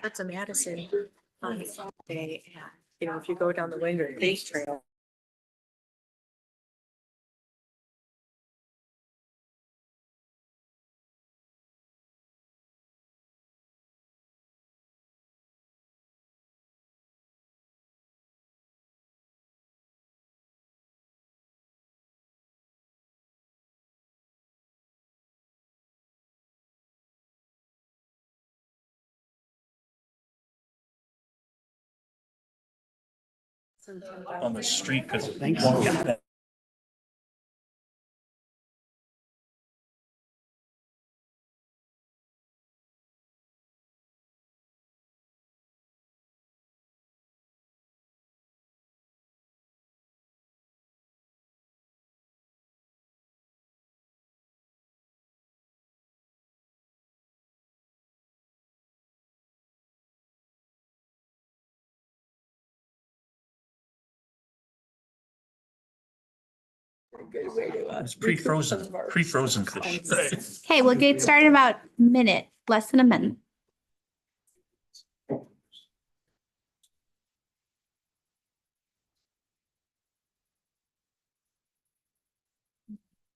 That's a Madison on Sunday, and if you go down the Winter Lake Trail. On the street because Thanks. It's pre-frozen fish. Okay, we'll get started in about a minute, less than a minute.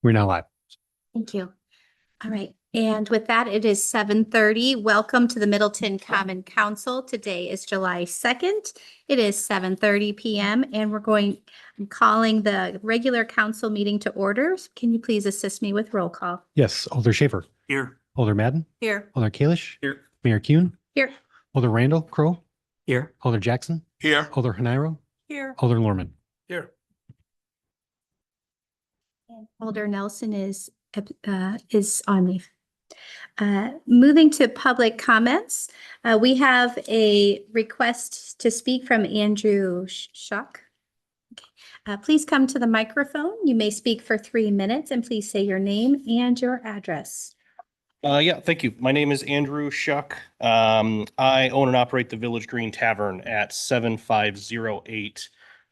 We're now live. Thank you. All right. And with that, it is 7:30. Welcome to the Middleton Common Council. Today is July 2nd. It is 7:30 p.m. and I'm calling the regular council meeting to order. Can you please assist me with roll call? Yes, Alder Schaefer, Here. Alder Madden, Here. Alder Kalish, Here. Mayor Kuhn, Here. Alder Randall Crow, Here. Alder Jackson, Here. Alder Hanairo, Here. Alder Lorman. Here. Alder Nelson is on leave. Moving to public comments, we have a request to speak from Andrew Schuck. Please come to the microphone. You may speak for 3 minutes and please say your name and your address. Yeah, thank you. My name is Andrew Schuck. I own and operate the Village Green Tavern at 7508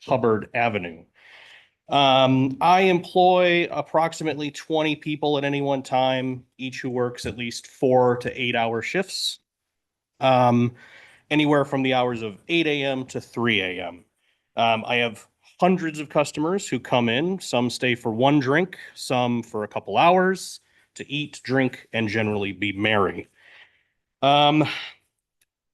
Hubbard Avenue. I employ approximately 20 people at any one time, each who works at least 4 to 8 hour shifts. Anywhere from the hours of 8 a.m. to 3 a.m. I have hundreds of customers who come in. Some stay for one drink, some for a couple hours to eat, drink, and generally be merry. Downtown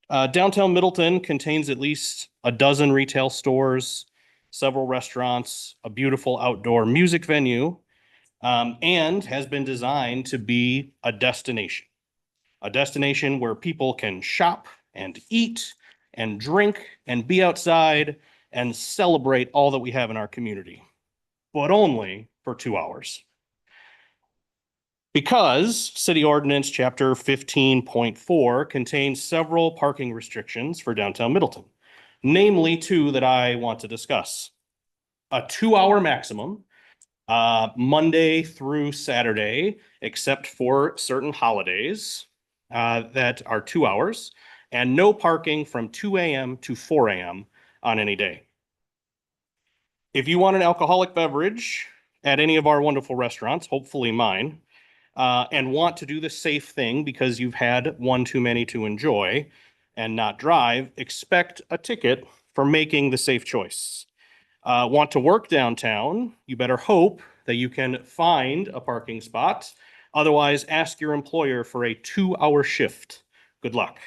Middleton contains at least a dozen retail stores, several restaurants, a beautiful outdoor music venue, and has been designed to be a destination where people can shop and eat and drink and be outside and celebrate all that we have in our community, but only for 2 hours. Because City Ordinance Chapter 15.4 contains several parking restrictions for downtown Middleton, namely 2 that I want to discuss. A 2-hour maximum, Monday through Saturday, except for certain holidays that are 2 hours, and no parking from 2 a.m. to 4 a.m. on any day. If you want an alcoholic beverage at any of our wonderful restaurants, hopefully mine, and want to do the safe thing because you've had one too many to enjoy and not drive, expect a ticket for making the safe choice. Want to work downtown, you better hope that you can find a parking spot. Otherwise, ask your employer for a 2-hour shift. Good luck.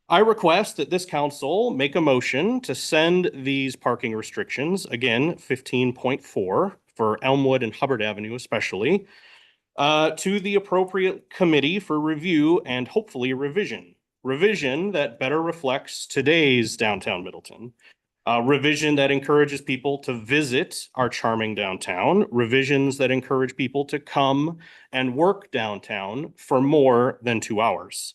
I request that this council make a motion to send these parking restrictions, again, 15.4 for Elmwood and Hubbard Avenue especially, to the appropriate committee for review and hopefully revision. Revision that better reflects today's downtown Middleton. Revision that encourages people to visit our charming downtown. Revisions that encourage people to come and work downtown for more than 2 hours.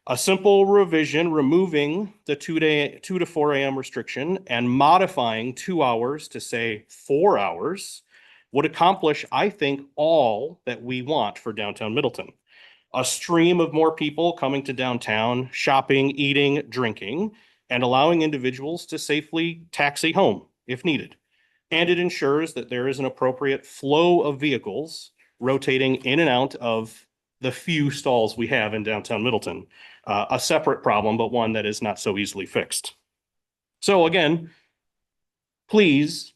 A simple revision removing the 2 to 4 a.m. restriction and modifying 2 hours to say 4 hours would accomplish, I think, all that we want for downtown Middleton. A stream of more people coming to downtown, shopping, eating, drinking, and allowing individuals to safely taxi home if needed. And it ensures that there is an appropriate flow of vehicles rotating in and out of the few stalls we have in downtown Middleton. a separate problem, but one that is not so easily fixed. So again, please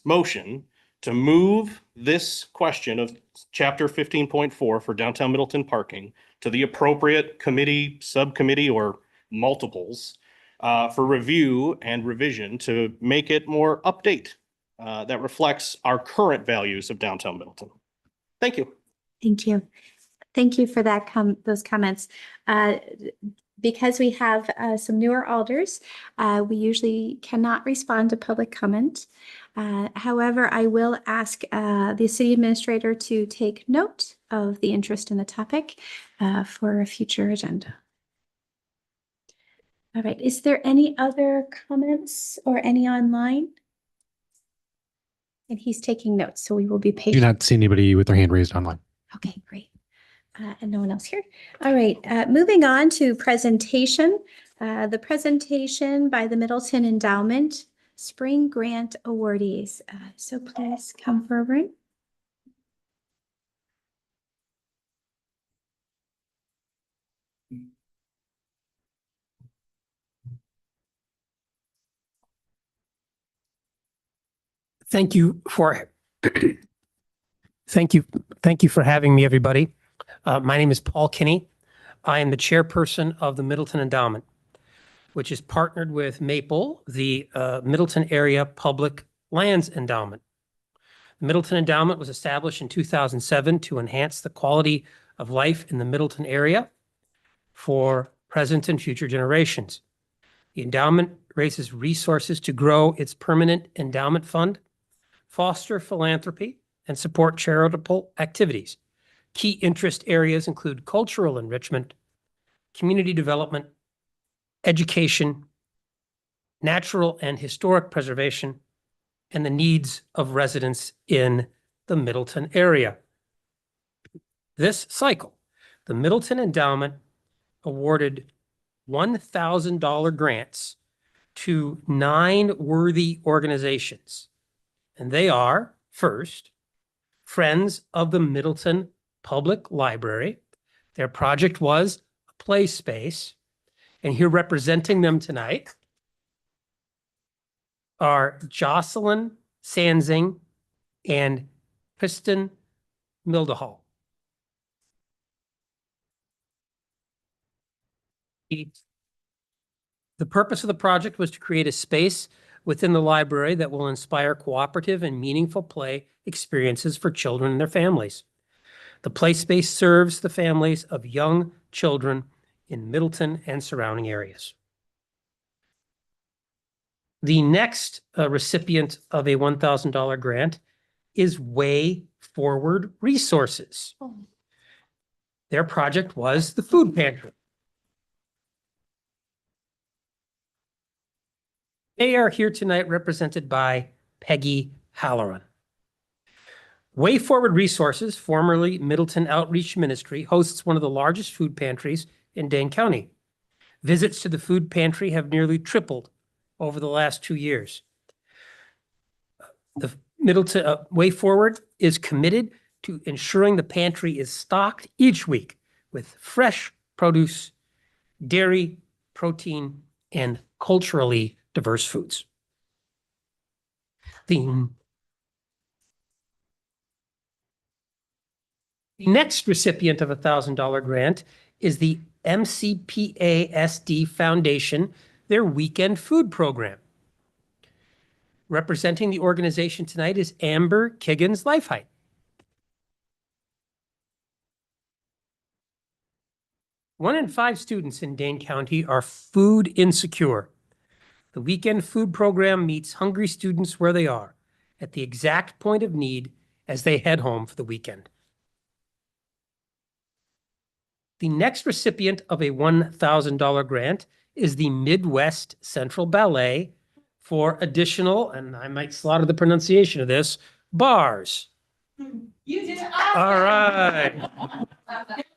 motion to move this question of chapter 15.4 for downtown Middleton parking to the appropriate committee, subcommittee, or multiples for review and revision to make it more update that reflects our current values of downtown Middleton. Thank you. Thank you. Thank you for that those comments. Because we have some newer alders, we usually cannot respond to public comment. However, I will ask the city administrator to take note of the interest in the topic for a future agenda. All right, is there any other comments or any online? And he's taking notes, so we will be Do patient. not see anybody with their hand raised online. Okay, great. And no one else here. All right, moving on to presentation. The presentation by the Middleton Endowment Spring Grant Awardees. So please come forward. Thank you for thank you for having me, everybody. My name is Paul Kinney. I am the chairperson of the Middleton Endowment, which is partnered with Maple, the Middleton Area Public Lands Endowment. The Middleton Endowment was established in 2007 to enhance the quality of life in the Middleton area for present and future generations. The endowment raises resources to grow its permanent endowment fund, foster philanthropy, and support charitable activities. Key interest areas include cultural enrichment, community development, education, natural and historic preservation, and the needs of residents in the Middleton area. This cycle, the Middleton Endowment awarded $1,000 grants to 9 worthy organizations. And they are, first, Friends of the Middleton Public Library. Their project was a play space. And here representing them tonight are Jocelyn Sanzing and Kristen Mildahall. The purpose of the project was to create a space within the library that will inspire cooperative and meaningful play experiences for children and their families. The play space serves the families of young children in Middleton and surrounding areas. The next recipient of a $1,000 grant is Way Forward Resources. Their project was the food pantry. They are here tonight represented by Peggy Halloran. Way Forward Resources, formerly Middleton Outreach Ministry, hosts one of the largest food pantries in Dane County. Visits to the food pantry have nearly tripled over the last 2 years. The Middleton Way Forward is committed to ensuring the pantry is stocked each week with fresh produce, dairy, protein, and culturally diverse foods. The next recipient of a $1,000 grant is the MCPA-SD Foundation, their weekend food program. Representing the organization tonight is Amber Kiggins Lifeheight. One in 5 students in Dane County are food insecure. The weekend food program meets hungry students where they are, at the exact point of need as they head home for the weekend. The next recipient of a $1,000 grant is the Midwest Central Ballet for additional, and I might slaughter the pronunciation of this, bars. You did awesome. All right.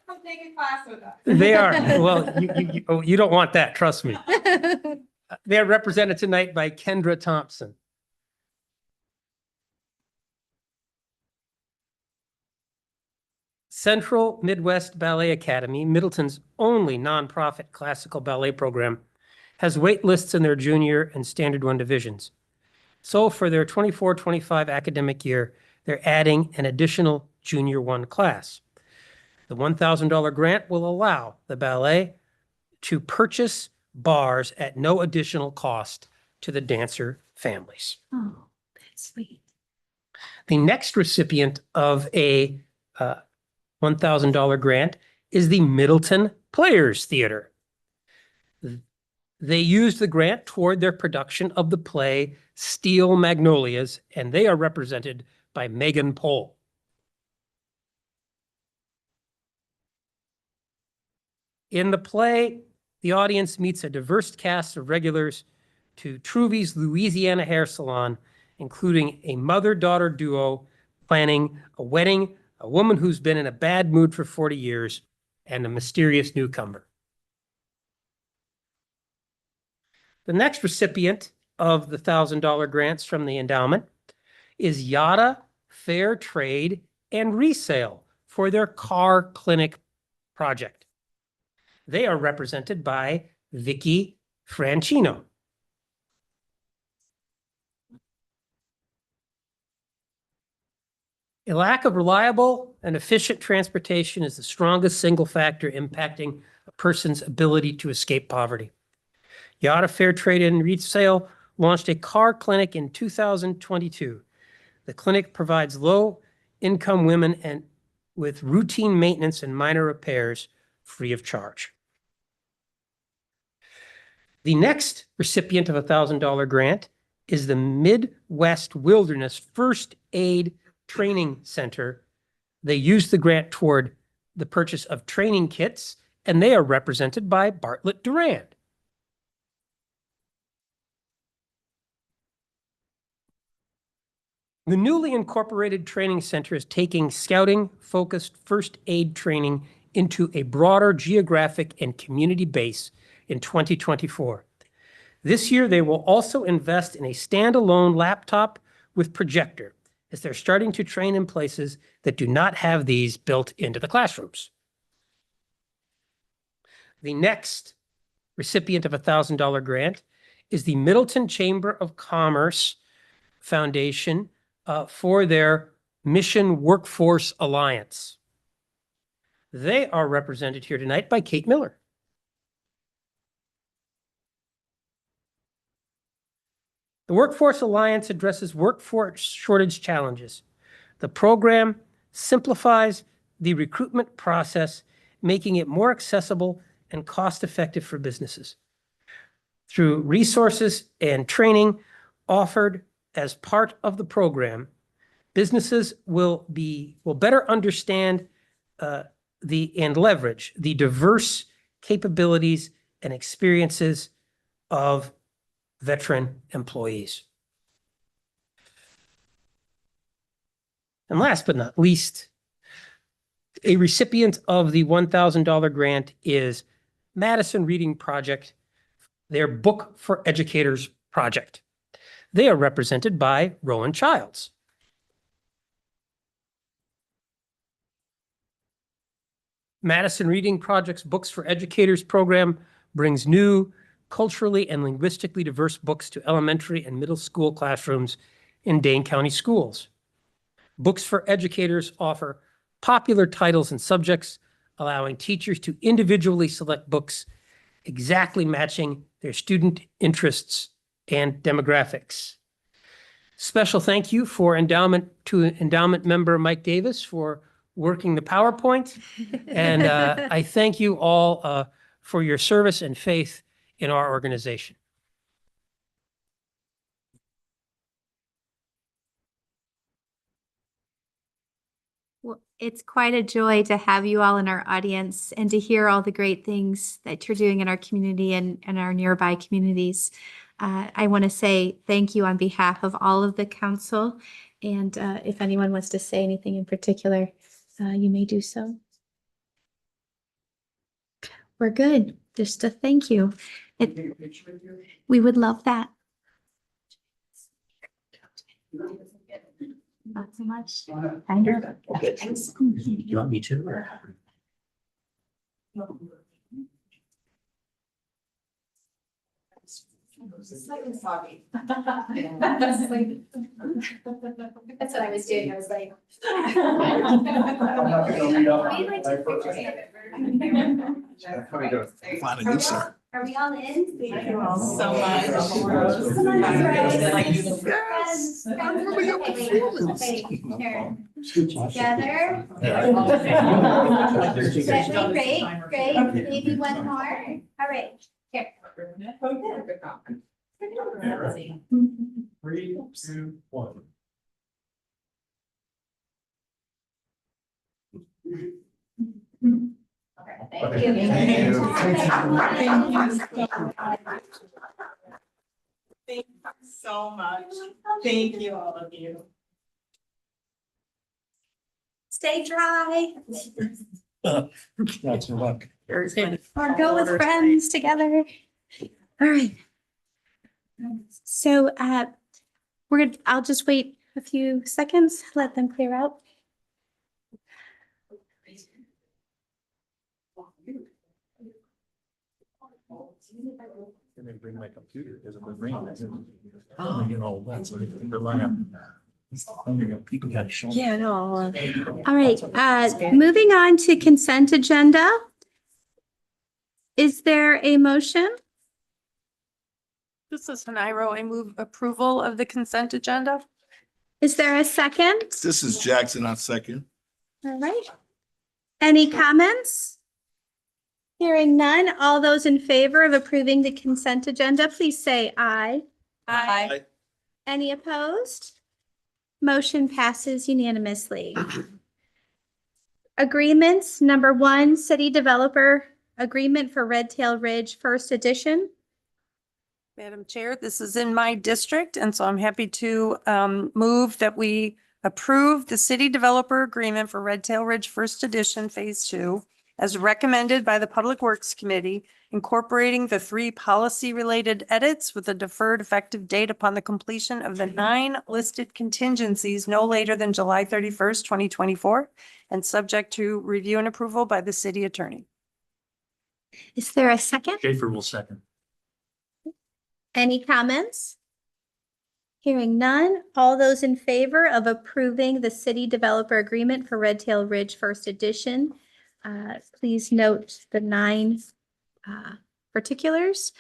Come take a class with us. They are, well, you don't want that, trust me. They are represented tonight by Kendra Thompson. Central Midwest Ballet Academy, Middleton's only nonprofit classical ballet program, has wait lists in their junior and standard one divisions. So for their 24-25 academic year, they're adding an additional junior one class. The $1,000 grant will allow the ballet to purchase bars at no additional cost to the dancer families. Oh, that's sweet. The next recipient of a $1,000 grant is the Middleton Players Theater. They used the grant toward their production of the play Steel Magnolias, and they are represented by Megan Pohl. In the play, the audience meets a diverse cast of regulars to Truvy's Louisiana Hair Salon, including a mother-daughter duo planning a wedding, a woman who's been in a bad mood for 40 years, and a mysterious newcomer. The next recipient of the $1,000 grants from the endowment is Yada Fair Trade and Resale for their car clinic project. They are represented by Vicky Francino. A lack of reliable and efficient transportation is the strongest single factor impacting a person's ability to escape poverty. Yada Fair Trade and Resale launched a car clinic in 2022. The clinic provides low-income women and with routine maintenance and minor repairs free of charge. The next recipient of a $1,000 grant is the Midwest Wilderness First Aid Training Center. They used the grant toward the purchase of training kits, and they are represented by Bartlett Durand. The newly incorporated training center is taking scouting-focused first aid training into a broader geographic and community base in 2024. This year, they will also invest in a standalone laptop with projector, as they're starting to train in places that do not have these built into the classrooms. The next recipient of a $1,000 grant is the Middleton Chamber of Commerce Foundation for their Mission Workforce Alliance. They are represented here tonight by Kate Miller. The Workforce Alliance addresses workforce shortage challenges. The program simplifies the recruitment process, making it more accessible and cost-effective for businesses. Through resources and training offered as part of the program, businesses will better understand and leverage the diverse capabilities and experiences of veteran employees. And last but not least, a recipient of the $1,000 grant is Madison Reading Project, their Book for Educators project. They are represented by Rowan Childs. Madison Reading Project's Books for Educators program brings new, culturally and linguistically diverse books to elementary and middle school classrooms in Dane County schools. Books for Educators offer popular titles and subjects, allowing teachers to individually select books exactly matching their student interests and demographics. Special thank you to endowment member Mike Davis for working the PowerPoint. And I thank you all for your service and faith in our organization. Well, it's quite a joy to have you all in our audience and to hear all the great things that you're doing in our community and our nearby communities. I want to say thank you on behalf of all of the council. And if anyone wants to say anything in particular, you may do so. We're good. Just a thank you. We would love that. so much. Andrew. You want me to, or? Slightly soggy. That's what I was doing. I was like. Are we all in? Thank you all so much. Come on, friends. Yes. Together. Great. Maybe one more. All right, here. 3, 2, 1. Thank you. Thank you so much. Thank you, all of you. Stay dry. That's your luck. Or go with friends together. All right. So I'll just wait a few seconds, let them clear out. Let me bring my computer, because it would ring. Oh, you know, that's what it rely on. People got to show. Yeah, no. All right, moving on to consent agenda. Is there a motion? This is Nairo. I move approval of the consent agenda. Is there a second? This is Jackson, I second. All right. Any comments? Hearing none, all those in favor of approving the consent agenda, please say aye. Aye. Any opposed? Motion passes unanimously. Agreements, number 1, city developer agreement for Red Tail Ridge First Edition. Madam Chair, this is in my district, and so I'm happy to move that we approve the city developer agreement for Red Tail Ridge First Edition Phase 2 as recommended by the Public Works Committee, incorporating the 3 policy-related edits with a deferred effective date upon the completion of the 9 listed contingencies no later than July 31st, 2024, and subject to review and approval by the city attorney. Is there a second? Schaefer will second. Any comments? Hearing none, all those in favor of approving the city developer agreement for Red Tail Ridge First Edition, please note the 9 particulars.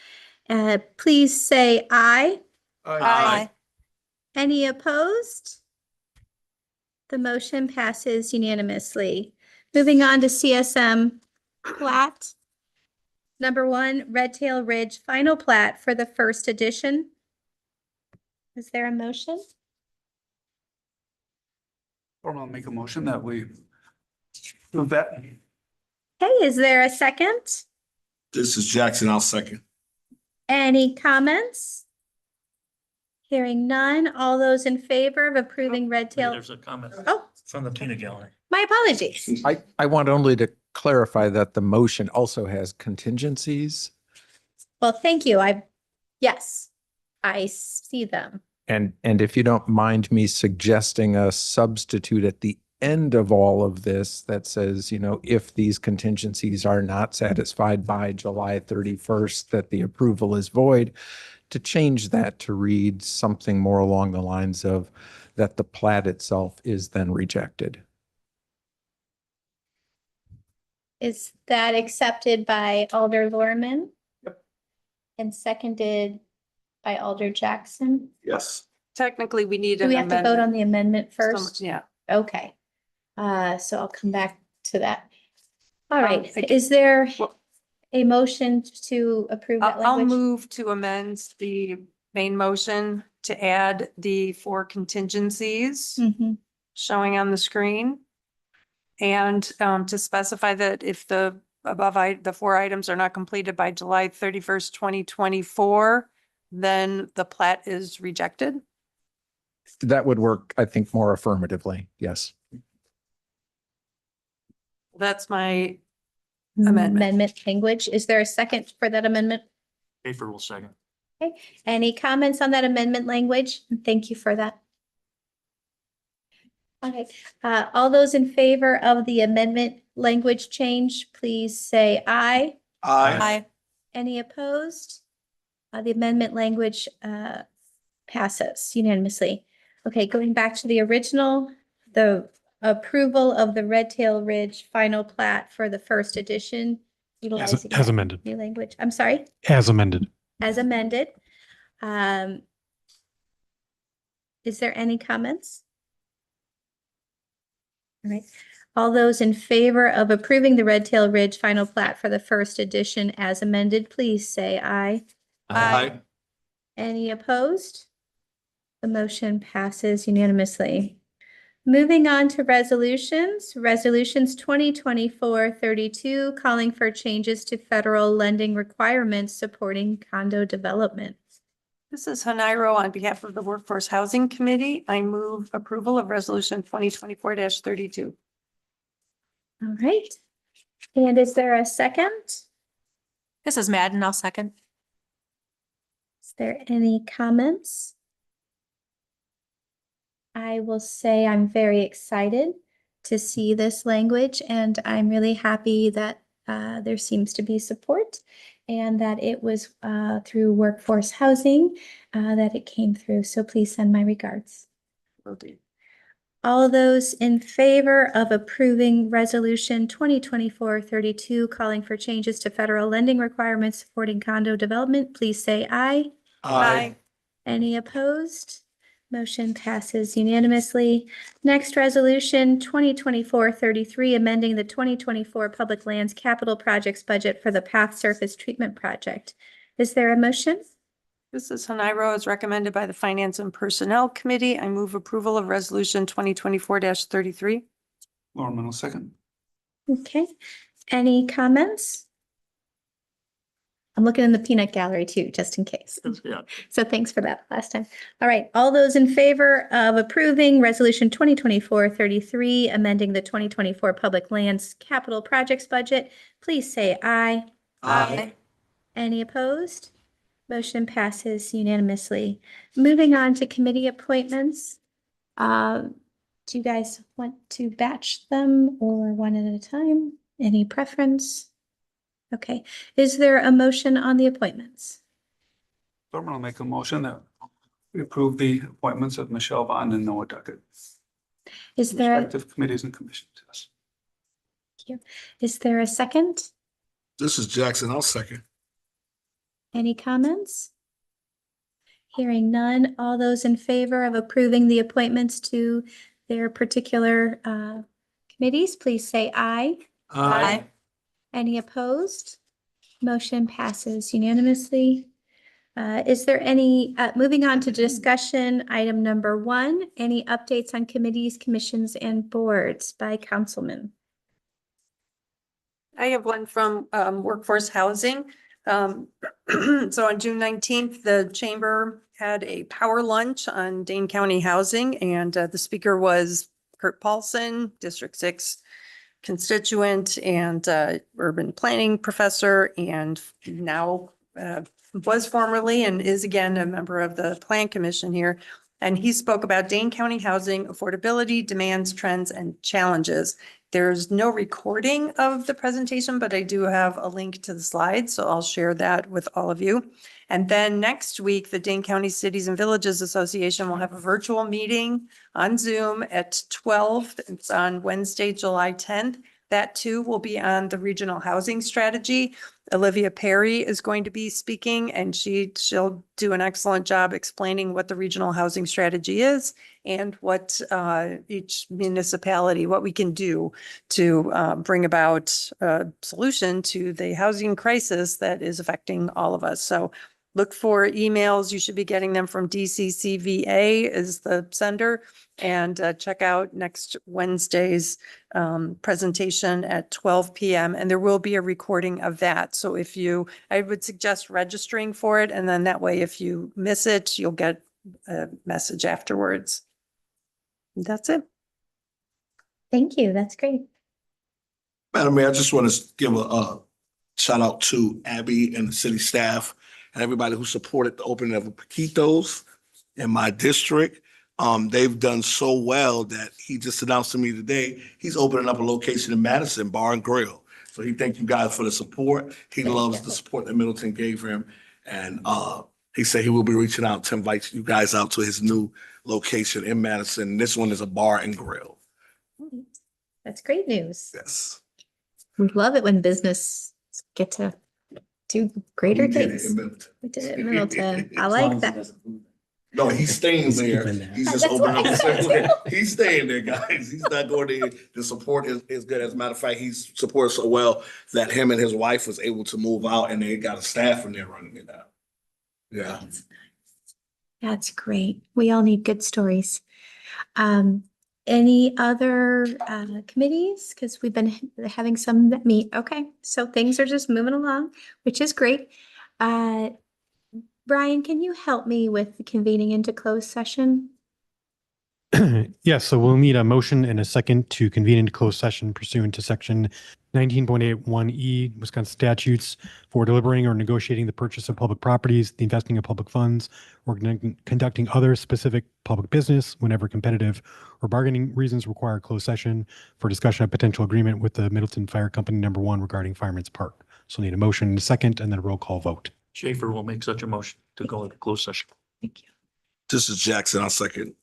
Please say aye. Aye. Any opposed? The motion passes unanimously. Moving on to CSM plat. Number 1, Red Tail Ridge final plat for the first edition. Is there a motion? Or I'll make a motion that we move that. Okay, is there a second? This is Jackson, I'll second. Any comments? Hearing none, all those in favor of approving Red Tail? There's a comment Oh, from the peanut gallery. my apologies. I want only to clarify that the motion also has contingencies. Well, thank you. Yes, I see them. And if you don't mind me suggesting a substitute at the end of all of this that says, if these contingencies are not satisfied by July 31st, that the approval is void, to change that to read something more along the lines of that the plat itself is then rejected. Is that accepted by Alder Lorman? Yep. And seconded by Alder Jackson? Yes. Technically, we need Do an we have to vote amendment. on the amendment So first? much- Yeah. Okay. So I'll come back to that. All right, I can- is there Well- a motion to approve that I'll language? move to amend the main motion to add the 4 contingencies Mhm. showing on the screen. And to specify that if the the 4 items are not completed by July 31st, 2024, then the plat is rejected. That would work, I think, more affirmatively. Yes. That's my amendment. Amendment language. Is there a second for that amendment? Schaefer will second. Any comments on that amendment language? Thank you for that. Okay, all those in favor of the amendment language change, please say aye. Aye. Any opposed? The amendment language passes unanimously. Okay, going back to the original, the approval of the Red Tail Ridge final plat for the first edition. Utilizing as that amended. new language. I'm sorry, As amended. as amended. Is there any comments? All right. All those in favor of approving the Red Tail Ridge final plat for the first edition as amended, please say aye. Aye. Any opposed? The motion passes unanimously. Moving on to resolutions, resolutions 2024-32, calling for changes to federal lending requirements supporting condo development. This is Haniro on behalf of the Workforce Housing Committee. I move approval of resolution 2024-32. All right. And is there a second? This is Madden. I'll second. Is there any comments? I will say I'm very excited to see this language, and I'm really happy that there seems to be support and that it was through workforce housing that it came through. So please send my regards. Will do. All those in favor of approving resolution 2024-32, calling for changes to federal lending requirements supporting condo development, please say aye. Aye. Any opposed? Motion passes unanimously. Next resolution, 2024-33, amending the 2024 Public Lands Capital Projects budget for the Path Surface Treatment Project. Is there a motion? This is Haniro as recommended by the Finance and Personnel Committee. I move approval of resolution 2024-33. Mormon will second. Okay. Any comments? I'm looking in the peanut gallery too, just in case. Yeah. So thanks for that last time. All right, all those in favor of approving resolution 2024-33, amending the 2024 Public Lands Capital Projects budget, please say aye. Aye. Any opposed? Motion passes unanimously. Moving on to committee appointments. Do you guys want to batch them or one at a time? Any preference? Okay, is there a motion on the appointments? Mormon will make a motion that we approve the appointments of Michelle Bond and Noah Duckett. Is there, Respective committees and commissions. Yes. is there a second? This is Jackson. I'll second. Any comments? Hearing none, all those in favor of approving the appointments to their particular committees, please say aye. Aye. Any opposed? Motion passes unanimously. Is there any, moving on to discussion, item number 1, any updates on committees, commissions, and boards by councilman? I have one from Workforce Housing. So on June 19th, the chamber had a power lunch on Dane County Housing, and the speaker was Kurt Paulson, District 6 constituent and urban planning professor, and now was formerly and is again a member of the Plan Commission here. And he spoke about Dane County housing affordability, demands, trends, and challenges. There's no recording of the presentation, but I do have a link to the slides, so I'll share that with all of you. And then next week, the Dane County Cities and Villages Association will have a virtual meeting on Zoom at 12. It's on Wednesday, July 10th. That too will be on the regional housing strategy. Olivia Perry is going to be speaking, and she'll do an excellent job explaining what the regional housing strategy is and what each municipality, what we can do to bring about a solution to the housing crisis that is affecting all of us. So look for emails. You should be getting them from DCCVA is the sender. And check out next Wednesday's presentation at 12 p.m. And there will be a recording of that. So I would suggest registering for it. And then that way, if you miss it, you'll get a message afterwards. That's it. Thank you. That's great. Madam Mayor, I just want to give a shout out to Abby and the city staff and everybody who supported the opening of Paquitos in my district. they've done so well that he just announced to me today, he's opening up a location in Madison, Bar and Grill. So he thanked you guys for the support. He loves the support that Middleton gave him. And he said he will be reaching out to invite you guys out to his new location in Madison. This one is a bar and grill. That's great news. Yes. We love it when business get to do greater He did it things. in Middleton. We did it in Middleton. I like that. No, he's staying there. keeping that. He's just That's opening what I up. said He's staying there, guys. He's not going to, the support is good. As a matter of fact, he's supported so well that him and his wife was able to move out and they got a staff from there running it now. Yeah. That's great. We all need good stories. Any other committees? Because we've been having some that meet. Okay, so things are just moving along, which is great. Brian, can you help me with convening into closed session? Yes, so we'll need a motion and a second to convene into closed session pursuant to section 19.81E Wisconsin statutes for deliberating or negotiating the purchase of public properties, the investing of public funds, or conducting other specific public business whenever competitive or bargaining reasons require closed session for discussion of potential agreement with the Middleton Fire Company #1 regarding Fireman's Park. So need a motion and a second and then a roll call vote. Schaefer will make such a motion to go into closed session. Thank you. This is Jackson. I'll second.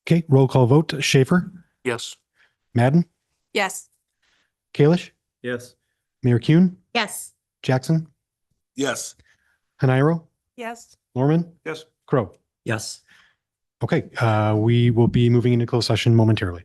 Okay, roll call vote. Schaefer, Yes. Madden, Yes. Kalish, Yes. Mayor Kuhn, Yes. Jackson, Yes. Haniro, Yes. Lorman, Yes. Crow. Yes. Okay, we will be moving into closed session momentarily.